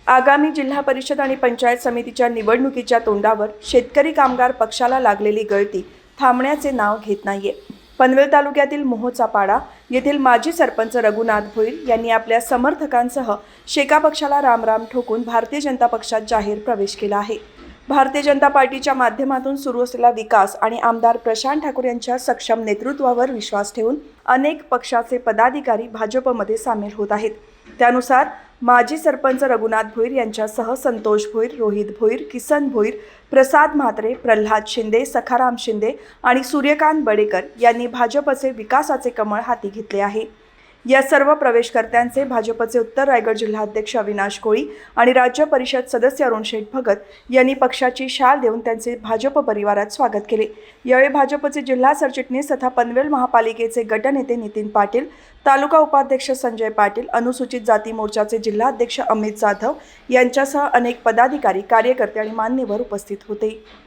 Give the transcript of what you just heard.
आगामी जिल्हा परिषद आणि पंचायत समितीच्या निवडणुकीच्या तोंडावर शेतकरी कामगार पक्षाला लागलेली गळती थांबण्याचे नाव घेत नाहीये। पनवेल तालुक्यातील मोहोचा पाडा येथील माजी सरपंच रघुनाथ भोईर यांनी आपल्या समर्थकांसह शेका पक्षाला रामराम ठोकून भारतीय जनता पक्षात जाहीर प्रवेश केला आहे। भारतीय जनता पार्टीच्या माध्यमातून सुरू असलेला विकास आणि आमदार प्रशांत ठाकूर यांच्या सक्षम नेतृत्वावर विश्वास ठेवून अनेक पक्षाचे पदाधिकारी भाजपमध्ये सामील होत आहेत। त्यानुसार माजी सरपंच रघुनाथ भोईर यांच्यासह संतोष भोईर, रोहित भोईर, किसन भोईर, प्रसाद म्हात्रे, प्रल्हाद शिंदे, सखाराम शिंदे आणि सूर्यकांत बडेकर यांनी भाजपचे विकासाचे कमळ हाती घेतले आहे। या सर्व प्रवेशकर्त्यांचे भाजपचे उत्तर रायगड जिल्हाध्यक्ष अविनाश कोळी आणि राज्य परिषद सदस्य अरुण शेठ भगत यांनी पक्षाची शाल देऊन त्यांचे भाजप परिवारात स्वागत केले। यावेळी भाजपचे जिल्हा सरचिटणीस तथा पनवेल महापालिकेचे गटनेते नितीन पाटील, तालुका उपाध्यक्ष संजय पाटील, अनुसूचित जाती मोर्चाचे जिल्हाध्यक्ष अमित जाधव यांच्यासह अनेक पदाधिकारी, कार्यकर्ते आणि मान्यवर उपस्थित होते।